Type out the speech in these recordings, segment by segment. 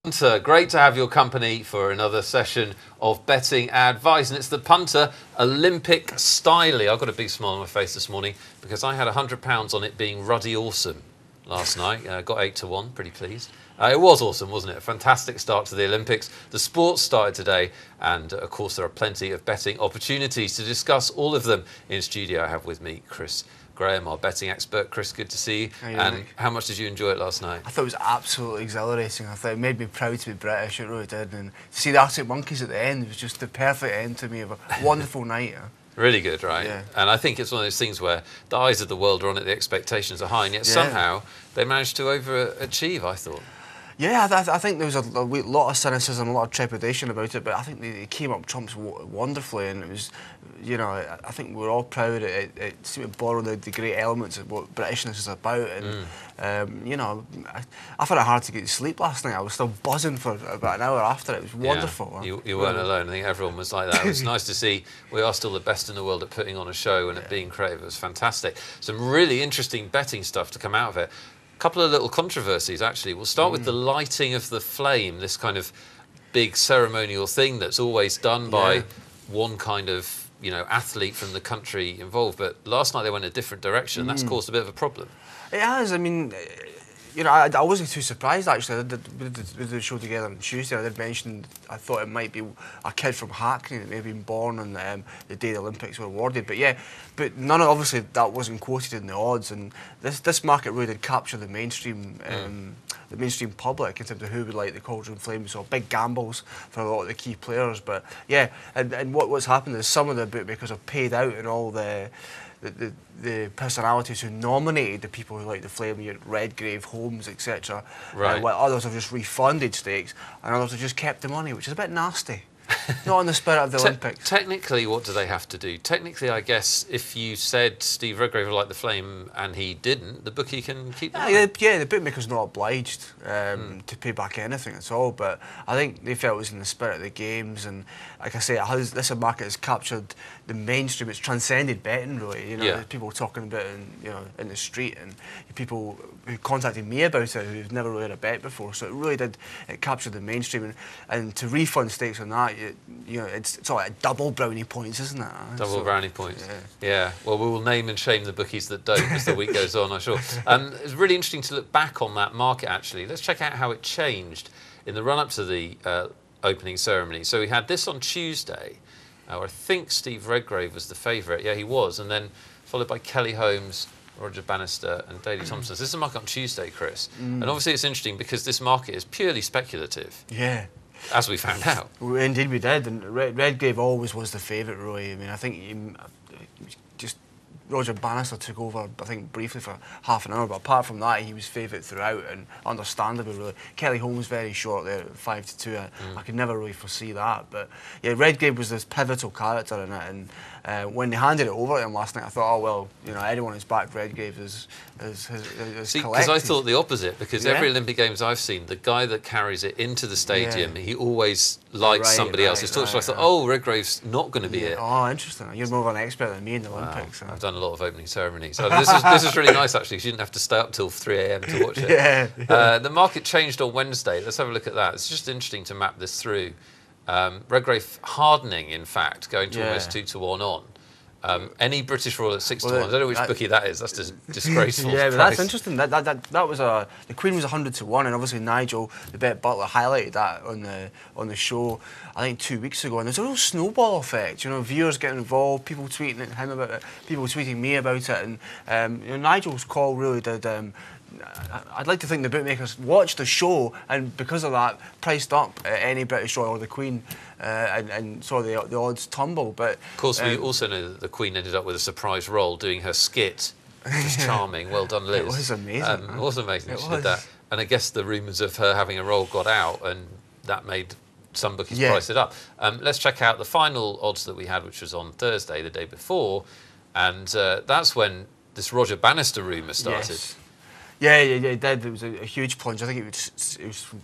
Punter, great to have your company for another session of betting advice, and it's the Punter Olympic Stylie. I've got a big smile on my face this morning because I had £100 on it being ruddy awesome last night. Got 8 to 1, pretty pleased. It was awesome, wasn't it? A fantastic start to the Olympics. The sports started today, and of course there are plenty of betting opportunities. To discuss all of them in studio, I have with me Chris Graham, our betting expert. Chris, good to see you. And how much did you enjoy it last night? I thought it was absolutely exhilarating. I thought it made me proud to be British, it really did. And to see the Arctic Monkeys at the end was just the perfect end to me of a wonderful night. Really good, right? Yeah. And I think it's one of those things where the eyes of the world are on it, the expectations are high, and yet somehow they managed to overachieve, I thought. Yeah, I think there was a lot of cynicism, a lot of trepidation about it, but I think they came up trumps wonderfully, and it was, you know, I think we're all proud. It seemed to borrow the great elements of what Britishness is about, and you know, I found it hard to get to sleep last night. I was still buzzing for about an hour after. It was wonderful. Yeah, you weren't alone. I think everyone was like that. It was nice to see we are still the best in the world at putting on a show and at being creative. It was fantastic. Some really interesting betting stuff to come out of it. Couple of little controversies, actually. We'll start with the lighting of the flame, this kind of big ceremonial thing that's always done by one kind of, you know, athlete from the country involved. But last night they went a different direction. That's caused a bit of a problem. It has. I mean, you know, I wasn't too surprised, actually. We did the show together on Tuesday. I did mention I thought it might be a kid from Hackney that may have been born on the day the Olympics were awarded. But yeah, but obviously that wasn't quoted in the odds. And this market really did capture the mainstream public in terms of who would like the Cauldron Flame. So big gambles for a lot of the key players. But yeah, and what's happened is some of the bookmakers have paid out in all the personalities who nominated the people who like the flame, Redgrave, Holmes, etc. Right. While others have just refunded stakes, and others have just kept the money, which is a bit nasty. Not in the spirit of the Olympics. Technically, what do they have to do? Technically, I guess if you said Steve Redgrave would like the flame and he didn't, the bookie can keep the money. Yeah, the bookmaker's not obliged to pay back anything at all, but I think they felt it was in the spirit of the games, and like I say, this market has captured the mainstream. It's transcended betting, really. You know, there's people talking about it in the street, and people who contacted me about it who've never really had a bet before. So it really did. It captured the mainstream, and to refund stakes on that, you know, it's all like double brownie points, isn't it? Double brownie points. Yeah. Well, we will name and shame the bookies that don't as the week goes on, I'm sure. It's really interesting to look back on that market, actually. Let's check out how it changed in the run-up to the opening ceremony. So we had this on Tuesday. I think Steve Redgrave was the favourite. Yeah, he was. And then followed by Kelly Holmes, Roger Bannister and Daley Thompson. So this is a market on Tuesday, Chris. And obviously it's interesting because this market is purely speculative. Yeah. As we found out. Indeed we did. And Redgrave always was the favourite, Roy. I mean, I think just Roger Bannister took over, I think, briefly for half an hour, but apart from that, he was favourite throughout, and understandably, really. Kelly Holmes very short there at 5 to 2. I could never really foresee that, but yeah, Redgrave was this pivotal character in it, and when they handed it over to him last night, I thought, oh well, you know, anyone who's backed Redgrave is See, because I thought the opposite, because every Olympic Games I've seen, the guy that carries it into the stadium, he always likes somebody else's torch. So I thought, oh, Redgrave's not going to be it. Oh, interesting. You're more of an expert than me in the Olympics. I've done a lot of opening ceremonies. So this is really nice, actually. You didn't have to stay up till 3 AM to watch it. The market changed on Wednesday. Let's have a look at that. It's just interesting to map this through. Redgrave hardening, in fact, going to almost 2 to 1 on. Any British Royal at 6 to 1. I don't know which bookie that is. That's just disgraceful. Yeah, but that's interesting. That was the Queen was 100 to 1, and obviously Nigel, the bet Butler, highlighted that on the show, I think 2 weeks ago. And there's a real snowball effect. You know, viewers getting involved, people tweeting at him about it, people tweeting me about it, and you know, Nigel's call really did. I'd like to think the bookmakers watched the show and because of that priced up any British Royal or the Queen and saw the odds tumble. But of course, we also know that the Queen ended up with a surprise role doing her skit. It was charming. Well done, Liz. It was amazing. It was amazing. She did that. And I guess the rumours of her having a role got out, and that made some bookies price it up. Let's check out the final odds that we had, which was on Thursday, the day before, and that's when this Roger Bannister rumour started. Yes. Yeah, it did. It was a huge plunge. I think it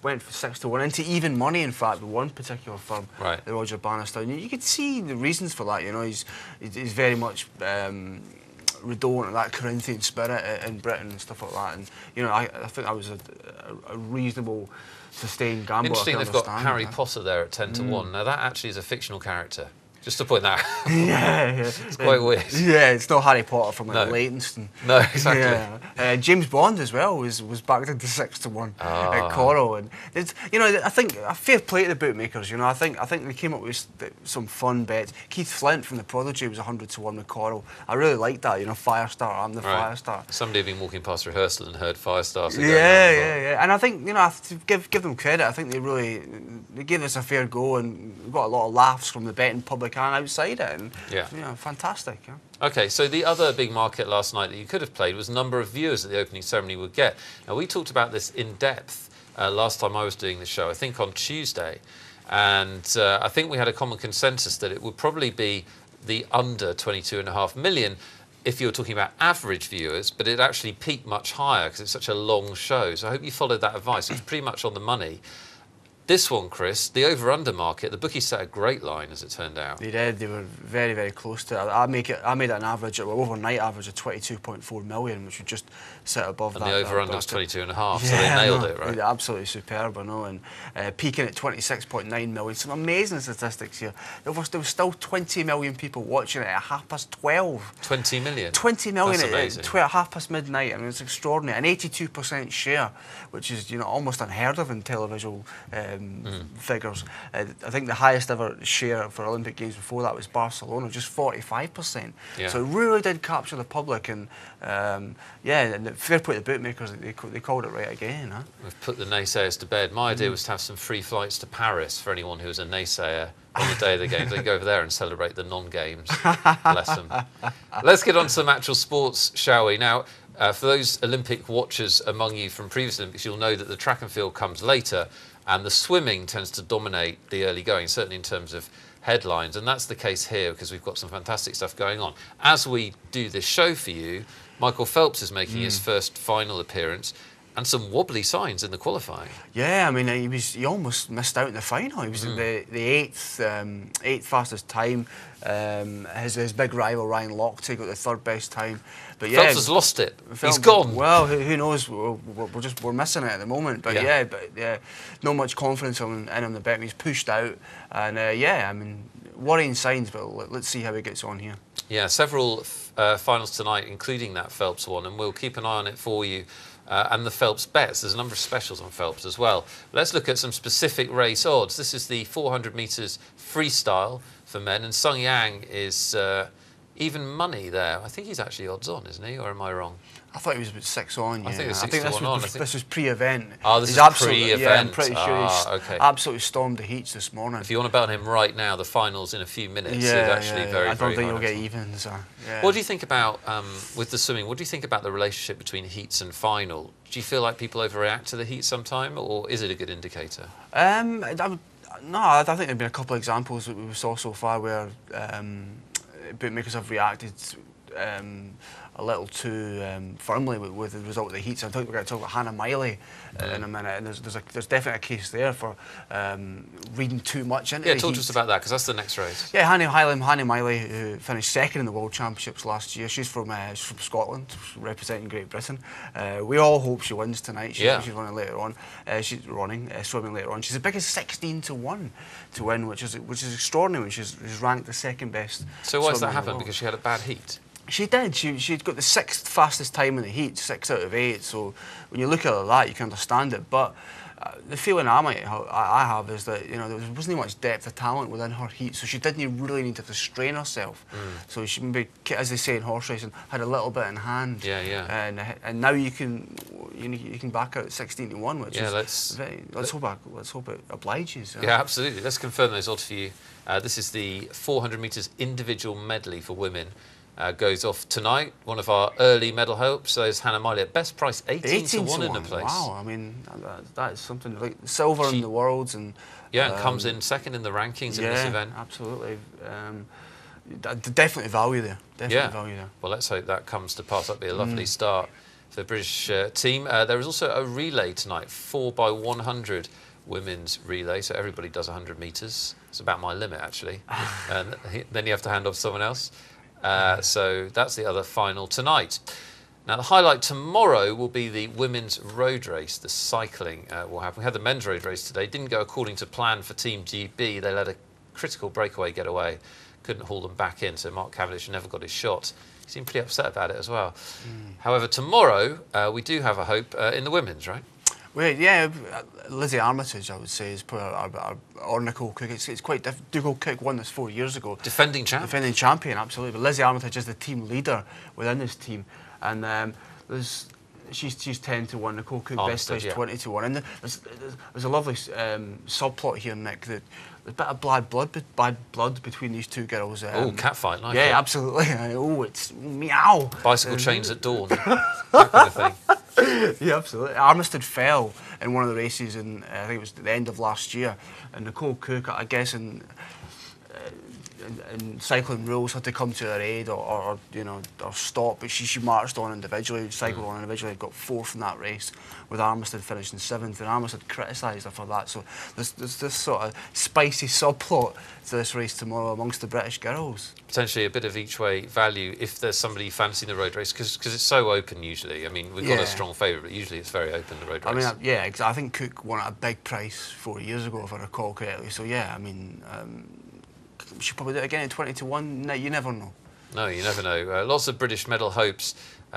went from 6 to 1 into even money. In fact, with one particular firm, the Roger Bannister. And you could see the reasons for that. You know, he's very much we don't want that Corinthian spirit in Britain and stuff like that. And you know, I think that was a reasonable, sustained gamble. Interesting, they've got Harry Potter there at 10 to 1. Now that actually is a fictional character. Just to point that out. Yeah. It's quite weird. Yeah, it's not Harry Potter from No. Leytonstone. No, exactly. Yeah. James Bond as well was backed into 6 to 1 at Coral, and it's, you know, I think a fair play to the bookmakers. You know, I think they came up with some fun bets. Keith Flint from the Prodigy was 100 to 1 with Coral. I really liked that. You know, Firestar. I'm the Firestar. Somebody had been walking past rehearsal and heard Firestar. So Yeah. And I think, you know, I have to give them credit. I think they gave us a fair go and we got a lot of laughs from the betting public and outside it, and you know, fantastic. Yeah. Okay, so the other big market last night that you could have played was number of viewers that the opening ceremony would get. Now, we talked about this in depth last time I was doing the show, I think on Tuesday, and I think we had a common consensus that it would probably be the under 22.5 million if you're talking about average viewers, but it actually peaked much higher because it's such a long show. So I hope you followed that advice. It's pretty much on the money. This one, Chris, the over-under market, the bookies set a great line, as it turned out. They did. They were very, very close to it. I made an average, overnight average of 22.4 million, which would just sit above that. And the over-under was 22.5, so they nailed it, right? Absolutely superb, I know. And peaking at 26.9 million. Some amazing statistics here. There was still 20 million people watching it at 12:30. 20 million? 20 million That's at 12:30 midnight. I mean, it's extraordinary. An 82% share, which is, you know, almost unheard of in televisual figures. I think the highest ever share for Olympic Games before that was Barcelona, just 45%. Yeah. So it really did capture the public, and and fair play to the bookmakers, they called it right again. Huh? We've put the naysayers to bed. My idea was to have some free flights to Paris for anyone who was a naysayer on the day of the games. They go over there and celebrate the non-games. Bless them. Let's get on to some actual sports, shall we? Now, for those Olympic watchers among you from previous Olympics, you'll know that the track and field comes later, and the swimming tends to dominate the early going, certainly in terms of headlines. And that's the case here because we've got some fantastic stuff going on. As we do this show for you, Michael Phelps is making his first final appearance, and some wobbly signs in the qualifying. Yeah, I mean, he almost missed out in the final. He was the eighth fastest time. His big rival Ryan Lochte got the third best time. But yeah, Phelps has lost it. He's gone. Well, who knows? We're missing it at the moment. But yeah, not much confidence in him. The bet. He's pushed out, and I mean, worrying signs. But let's see how he gets on here. Yeah, several finals tonight, including that Phelps one, and we'll keep an eye on it for you. And the Phelps bets. There's a number of specials on Phelps as well. Let's look at some specific race odds. This is the 400 metres freestyle for men, and Sung Yang is even money there. I think he's actually odds on, isn't he? Or am I wrong? I thought he was about 6 on. Yeah. I think it was 6 to 1 on. This was pre-event. Oh, this is pre-event. Yeah, I'm pretty sure he's absolutely stormed the heats this morning. If you want to bet on him right now, the final's in a few minutes. It's actually very, I don't think he'll get evens. What do you think about, with the swimming, what do you think about the relationship between heats and final? Do you feel like people overreact to the heat sometime, or is it a good indicator? No, I think there have been a couple of examples that we saw so far where bookmakers have reacted a little too firmly with the result of the heats. I think we're going to talk about Hannah Miley in a minute, and there's definitely a case there for reading too much into the heat. Talk to us about that, because that's the next race. Yeah, Hannah Miley, who finished second in the World Championships last year. She's from Scotland, representing Great Britain. We all hope she wins tonight. She's running later on. She's swimming later on. She's as big as 16 to 1 to win, which is extraordinary when she's ranked the second best. So why does that happen? Because she had a bad heat? She did. She'd got the 6th fastest time in the heat, 6 out of 8. So when you look at that, you can understand it. But the feeling I have is that, you know, there wasn't much depth of talent within her heat, so she didn't really need to strain herself. So she maybe, as they say in horse racing, had a little bit in hand. And now you can back out 16 to 1, which is let's hope it obliges. Yeah, absolutely. Let's confirm those odds for you. This is the 400 metres individual medley for women. Goes off tonight. One of our early medal hopes. So is Hannah Miley at best price 18 to 1 in the place. Wow, I mean that is something like silver in the worlds, and and comes in second in the rankings in this event. Absolutely. Definitely value there. Value there. Well, let's hope that comes to pass. That'd be a lovely start for the British team. There is also a relay tonight, 4x100 women's relay. So everybody does 100 metres. It's about my limit actually, and then you have to hand off to someone else. So that's the other final tonight. Now, the highlight tomorrow will be the women's road race. The cycling will happen. We had the men's road race today. Didn't go according to plan for Team GB. They let a critical breakaway get away. Couldn't haul them back in, so Mark Cavendish never got his shot. He seemed pretty upset about it as well. However, tomorrow we do have a hope in the women's, right? Well, yeah, Lizzie Armitage, I would say, is probably or Nicole Cook. It's quite different. Nicole Cook won this 4 years ago. Defending champion. Defending champion, absolutely. But Lizzie Armitage is the team leader within this team. And she's 10 to 1. Nicole Cook best place 20 to 1. And there's a lovely subplot here, Nick. That there's a bit of bad blood between these two girls. Oh, catfight, like yeah, it. absolutely. Oh, it's meow. Bicycle chains at dawn. That kind of thing. Yeah, absolutely. Armistead fell in one of the races, in I think it was at the end of last year, and Nicole Cook, I guess, in cycling rules, had to come to her aid or stop, but she marched on individually, cycled on individually, got 4th in that race, with Armistead finishing 7th, and Armistead criticised her for that. So there's this sort of spicy subplot to this race tomorrow amongst the British girls. Potentially a bit of each way value if there's somebody fancying the road race, because it's so open usually. I mean, we've got a strong favourite, but usually it's very open, the road race. I mean, I think Cook won at a big price 4 years ago, if I recall correctly. So yeah, I mean, she'll probably do it again at 20 to 1. No, you never know. No, you never know. Lots of British medal hopes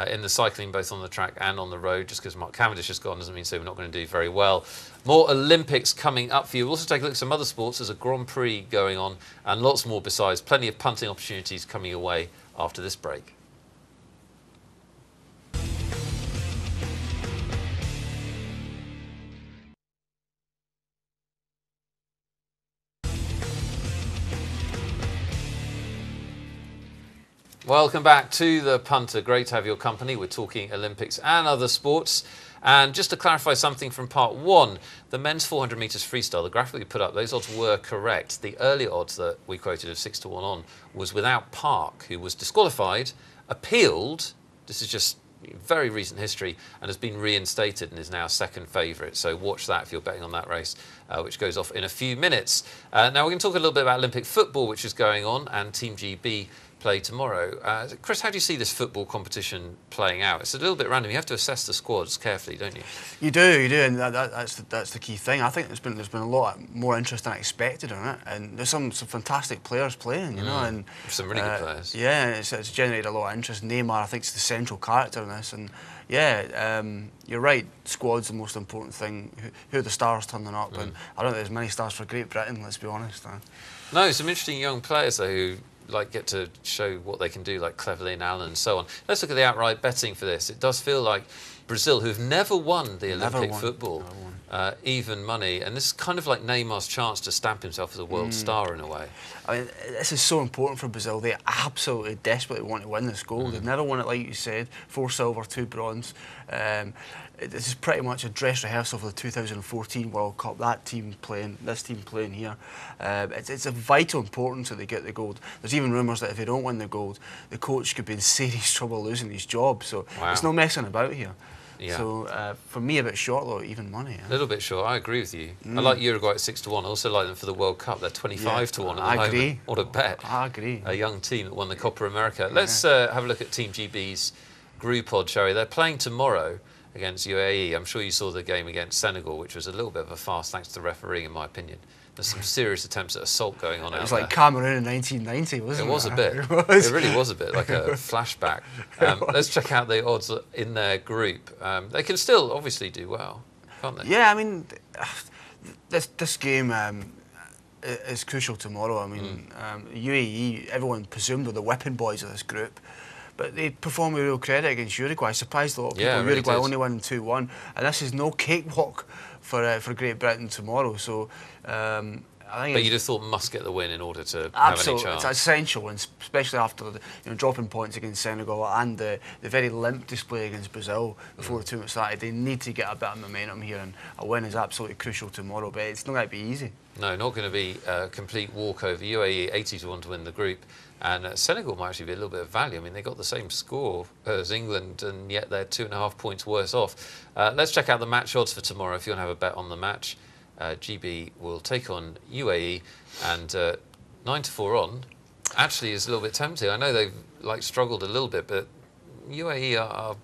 in the cycling, both on the track and on the road. Just because Mark Cavendish has gone doesn't mean so we're not going to do very well. More Olympics coming up for you. We'll also take a look at some other sports. There's a Grand Prix going on and lots more besides. Plenty of punting opportunities coming your way after this break. Welcome back to the Punter. Great to have your company. We're talking Olympics and other sports. And just to clarify something from part 1, the men's 400 metres freestyle, the graphic we put up, those odds were correct. The earlier odds that we quoted of 6 to 1 on was without Park, who was disqualified, appealed. This is just very recent history, and has been reinstated and is now second favourite. So watch that if you're betting on that race, which goes off in a few minutes. Now we're going to talk a little bit about Olympic football, which is going on, and Team GB play tomorrow. Chris, how do you see this football competition playing out? It's a little bit random. You have to assess the squads carefully, don't you? You do, and that's the key thing. I think there's been a lot more interest than I expected on it, and there's some fantastic players playing, you know, and some really good players. Yeah, it's generated a lot of interest. Neymar, I think, is the central character in this, and yeah, you're right. Squad's the most important thing. Who are the stars turning up? And I don't think there's many stars for Great Britain. Let's be honest. No, some interesting young players though who get to show what they can do, like Cleverley Allen and so on. Let's look at the outright betting for this. It does feel like Brazil, who've never won the Olympic football, even money, and this is kind of like Neymar's chance to stamp himself as a world star in a way. I mean, this is so important for Brazil. They absolutely desperately want to win this gold. They've never won it, like you said, 4 silver, 2 bronze. This is pretty much a dress rehearsal for the 2014 World Cup. This team playing here. It's of vital importance that they get the gold. There's even rumours that if they don't win the gold, the coach could be in serious trouble losing his job. So there's no messing about here. Yeah. So for me, a bit short though, even money. A little bit short. I agree with you. I like Uruguay at 6 to 1. I also like them for the World Cup. They're 25 to 1 at the moment. I agree. What a bet! I agree. A young team that won the Copa America. Let's have a look at Team GB's group odd, shall we? They're playing tomorrow against UAE. I'm sure you saw the game against Senegal, which was a little bit of a farce thanks to the refereeing, in my opinion. There's some serious attempts at assault going on out there. It was like Cameroon in 1990, wasn't it? It was a bit. It really was a bit, like a flashback. Let's check out the odds in their group. They can still obviously do well, can't they? Yeah, I mean, this game is crucial tomorrow. I mean, UAE, everyone presumed were the whipping boys of this group. But they performed with real credit against Uruguay. Surprised a lot of people. Yeah, Uruguay only won 2-1, and this is no cakewalk for Great Britain tomorrow. So I think. But you'd have thought must get the win in order to have any chance. It's essential, and especially after dropping points against Senegal and the very limp display against Brazil before the tournament started. They need to get a bit of momentum here, and a win is absolutely crucial tomorrow. But it's not going to be easy. No, not going to be a complete walkover. UAE 80 to 1 to win the group. And Senegal might actually be a little bit of value. I mean, they got the same score as England, and yet they're 2.5 points worse off. Let's check out the match odds for tomorrow if you want to have a bet on the match. GB will take on UAE, and 9 to 4 on. actually is a little bit tempting. I know they've struggled a little bit, but UAE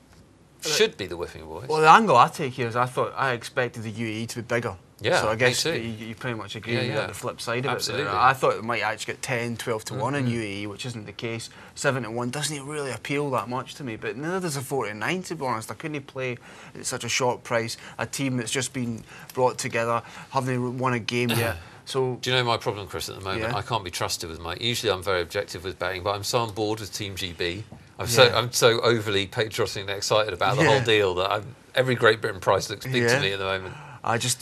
should be the whipping boys. Well, the angle I take here is I expected the UAE to be bigger. Yeah, so I guess me too. You pretty much agree with the flip side of Absolutely. it. I thought it might actually get 10, 12 to 1 in UAE, which isn't the case. 7 to 1 doesn't really appeal that much to me, but neither does a 4 to 9, to be honest. I couldn't play at such a short price, a team that's just been brought together, haven't won a game yet. So, do you know my problem, Chris, at the moment? I can't be trusted with usually I'm very objective with betting, but I'm so on board with Team GB. I'm so overly patriotic and excited about the whole deal that every Great Britain price looks big to me at the moment. If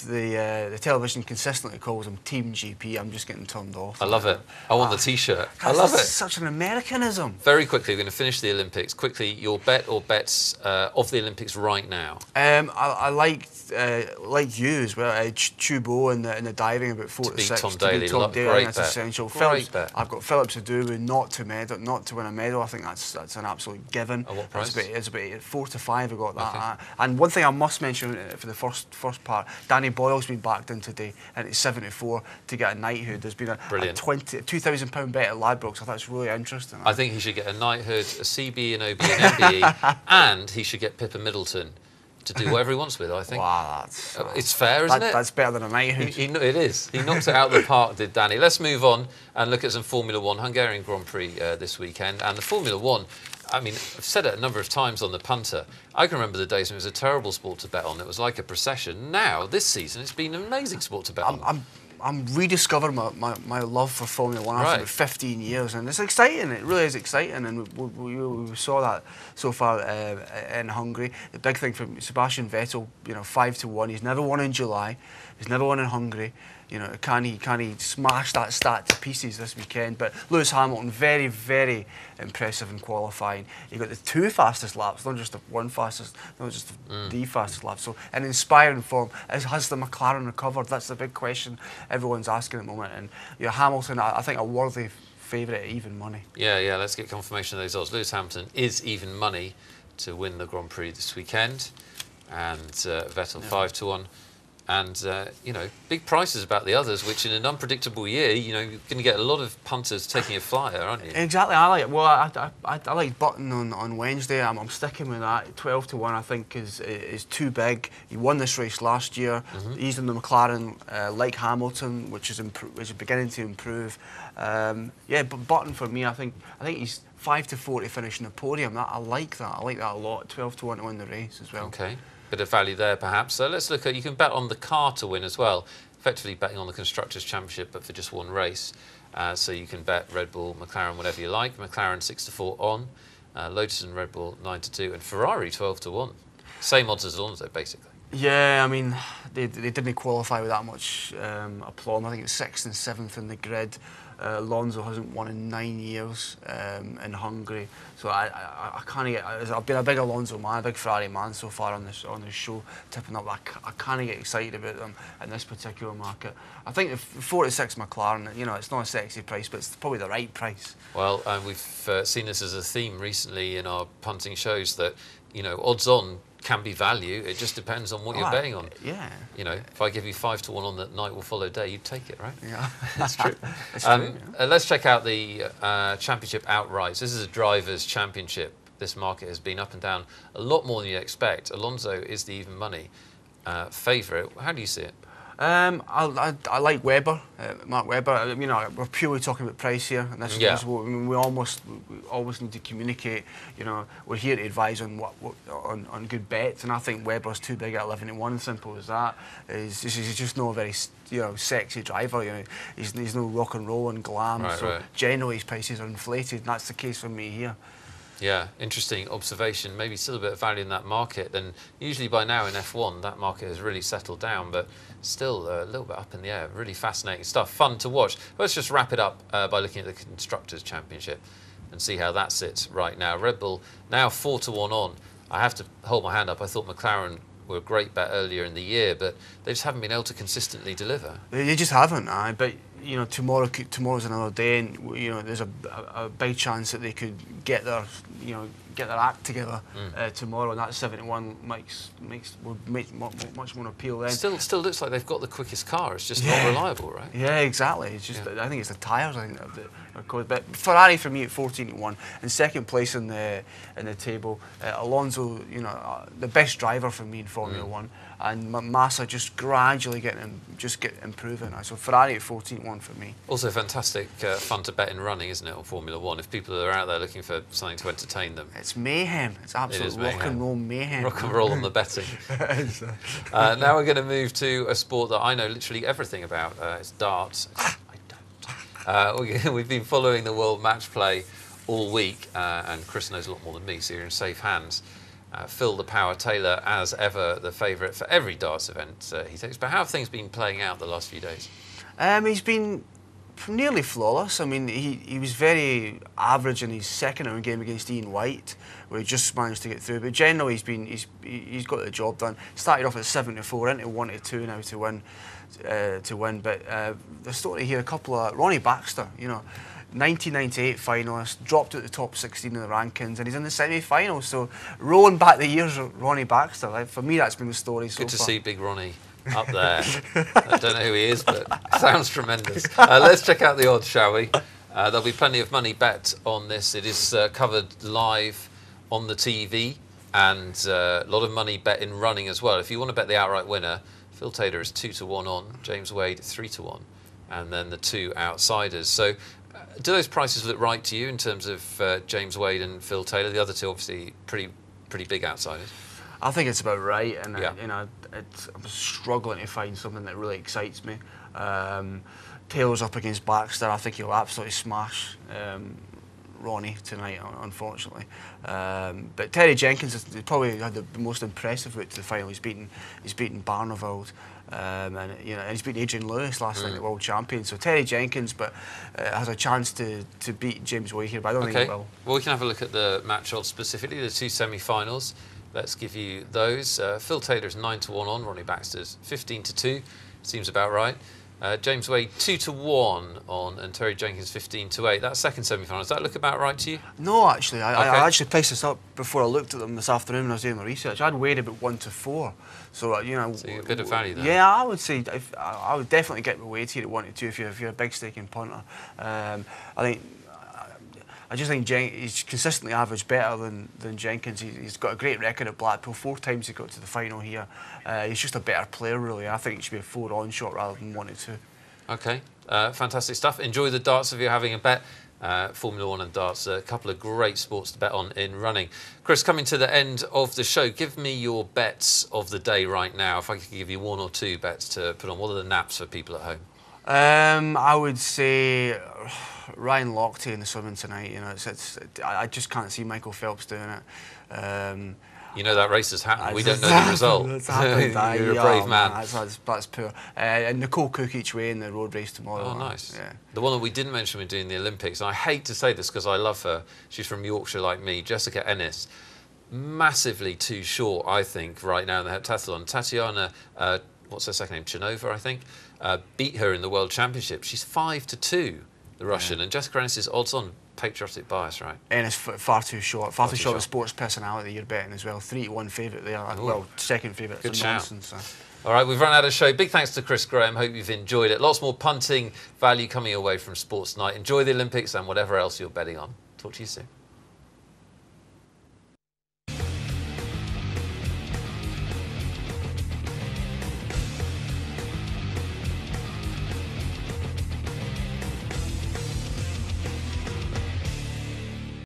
the television consistently calls them Team GP, I'm just getting turned off. I love it. I want the T-shirt. I love it. Such an Americanism. Very quickly, we're going to finish the Olympics. Quickly, your bet or bets of the Olympics right now. I liked like you as well. Chubo in the diving about 4 to 6. Tom Daley. Great that's essential. Great bet. I've got Phillips Adubu not to win a medal. I think that's an absolute given. At what price? It's about 4 to 5. I got that. Okay. And one thing I must mention for the first part, Danny Boyle's been backed in today, and it's 74 to get a knighthood. There's been a £2,000 bet at Ladbrokes. I thought it's really interesting. I think he should get a knighthood, a CB, an OB, an MBE, and he should get Pippa Middleton to do whatever he wants with it, I think. Wow, it's fair, isn't it? That's better than a knighthood. It is. He knocked it out of the park, did Danny. Let's move on and look at some Formula 1, Hungarian Grand Prix this weekend. And the Formula 1, I mean, I've said it a number of times on the Punter. I can remember the days when it was a terrible sport to bet on. It was like a procession. Now, this season, it's been an amazing sport to bet on. I'm rediscovering my love for Formula 1 after about 15 years, and it's exciting. It really is exciting, and we saw that so far in Hungary. The big thing for Sebastian Vettel, 5 to 1. He's never won in July. He's never won in Hungary. Can he smash that stat to pieces this weekend? But Lewis Hamilton, very, very impressive in qualifying. He got the 2 fastest laps, not just the 1 fastest, not just the fastest lap. So, in inspiring form, has the McLaren recovered? That's the big question everyone's asking at the moment. And Hamilton, I think, a worthy favourite at even money. Yeah. Let's get confirmation of those odds. Lewis Hamilton is even money to win the Grand Prix this weekend, and Vettel 5 to 1. And, big prices about the others, which in an unpredictable year, you're going to get a lot of punters taking a flyer, aren't you? Exactly. I like Button on Wednesday. I'm sticking with that. 12 to 1, I think, is too big. He won this race last year. He's in the McLaren, like Hamilton, which is beginning to improve. But Button, for me, I think he's 5 to 4 to finish in the podium. I like that. I like that a lot. 12 to 1 to win the race as well. Okay. Bit of value there, perhaps. So let's look at, you can bet on the car to win as well, effectively betting on the Constructors' Championship, but for just one race. So you can bet Red Bull, McLaren, whatever you like. McLaren 6 to 4 on, Lotus and Red Bull 9 to 2, and Ferrari 12 to 1. Same odds as Alonso, basically. Yeah, I mean, they didn't qualify with that much aplomb. I think it's 6th and 7th in the grid. Alonso hasn't won in 9 years in Hungary, so I can't get. I've been a big Alonso man, a big Ferrari man so far on this show, tipping up. I can't get excited about them in this particular market. I think the 4 to 6 McLaren, it's not a sexy price, but it's probably the right price. Well, we've seen this as a theme recently in our punting shows that odds on can be value. It just depends on what you're betting on. Yeah. If I give you 5 to 1 on that night will follow day, you'd take it, right? Yeah, that's true. That's true. Let's check out the championship outrights. This is a drivers' championship. This market has been up and down a lot more than you'd expect. Alonso is the even money favourite. How do you see it? I like Webber, Mark Webber. We're purely talking about price here, and this is what we always need to communicate. We're here to advise on on good bets, and I think Webber's too big at 11 to 1. Simple as that. He's just not a very sexy driver. He's no rock and roll and glam. Generally his prices are inflated, and that's the case for me here. Yeah, interesting observation. Maybe still a bit of value in that market. And usually by now in F1, that market has really settled down, but still a little bit up in the air. Really fascinating stuff. Fun to watch. Let's just wrap it up by looking at the Constructors' Championship and see how that sits right now. Red Bull now 4 to 1 on. I have to hold my hand up. I thought McLaren were a great bet earlier in the year, but they just haven't been able to consistently deliver. They just haven't, but tomorrow's another day, and there's a big chance that they could get get their act together tomorrow, and that 71 will make much more appeal then. Still looks like they've got the quickest car. It's just not reliable, right? Yeah, exactly. It's just I think it's the tyres. I think that are caused. But Ferrari for me at 14-1, and second place in the table. Alonso, you know, the best driver for me in Formula One, and Massa just gradually improving. So Ferrari at 14-1 for me. Also fantastic fun to bet in running, isn't it, on Formula One? If people are out there looking for something to entertain them. It's mayhem. It's absolute rock and roll mayhem. Rock and roll on the betting. Now we're going to move to a sport that I know literally everything about. It's darts. I don't. We've been following the World Match Play all week, and Chris knows a lot more than me, so you're in safe hands. Phil the Power Taylor, as ever, the favourite for every darts event he takes. But how have things been playing out the last few days? He's been nearly flawless. I mean, he was very average in his second round game against Ian White, where he just managed to get through. But generally, he's got the job done. Started off at 7-4, into 1-2 now to win. But the story here, a couple of Ronnie Baxter, you know, 1998 finalist, dropped out the top 16 in the rankings, and he's in the semi-final. So rolling back the years of Ronnie Baxter, for me, that's been the story so far. Good to see Big Ronnie up there. I don't know who he is, but sounds tremendous. Let's check out the odds, shall we? There'll be plenty of money bet on this. It is covered live on the TV, and a lot of money bet in running as well. If you want to bet the outright winner, Phil Taylor is 2-1 on, James Wade 3-1, and then the two outsiders. So do those prices look right to you in terms of James Wade and Phil Taylor? The other two obviously pretty big outsiders. I think it's about right, and you know, I'm struggling to find something that really excites me. Taylor's up against Baxter. I think he'll absolutely smash Ronnie tonight, unfortunately. But Terry Jenkins has probably had the most impressive route to the final. He's beaten Barneveld, and you know, and he's beaten Adrian Lewis last night at World Champion. So Terry Jenkins, but has a chance to beat James Wade here, but I don't think he will. Well, we can have a look at the match odds specifically, the two semi-finals. Let's give you those. Phil Taylor's 9-1 on, Ronnie Baxter's 15-2. Seems about right. James Wade 2-1 on, and Terry Jenkins 15-8. That second semi-final, does that look about right to you? No, actually, I actually placed this up before I looked at them this afternoon when I was doing the research. I'd Wade about 1-4, so you know. So you're a bit of value there. Yeah, I would say I would definitely get the Wade here at 1-2 if you're a big staking punter. I just think he's consistently averaged better than Jenkins. He's got a great record at Blackpool. 4 times he got to the final here. He's just a better player, really. I think it should be a 4-on shot rather than 1-2. Okay, fantastic stuff. Enjoy the darts if you're having a bet. Formula One and darts, a couple of great sports to bet on in running. Chris, coming to the end of the show, give me your bets of the day right now. If I could give you 1 or 2 bets to put on, what are the naps for people at home? I would say Ryan Lochte in the swimming tonight. You know, I just can't see Michael Phelps doing it. You know that race has happened. We don't know the result. That's happened. You're a brave man. That's poor. And Nicole Cook each way in the road race tomorrow. Oh, nice. Yeah. The one that we didn't mention when doing the Olympics, and I hate to say this because I love her. She's from Yorkshire like me. Jessica Ennis. Massively too short, I think, right now in the heptathlon. Tatiana, what's her second name? Chinova, I think. Beat her in the World Championship. She's 5-2, the Russian, and Jessica Ennis is odds-on. Patriotic bias, right? Ennis far too short. Far too short of sports personality you're betting as well. 3-1 favourite there. Ooh. Well, second favourite. Good shout. All right, we've run out of show. Big thanks to Chris Graham. Hope you've enjoyed it. Lots more punting value coming your way from Sports Night. Enjoy the Olympics and whatever else you're betting on. Talk to you soon.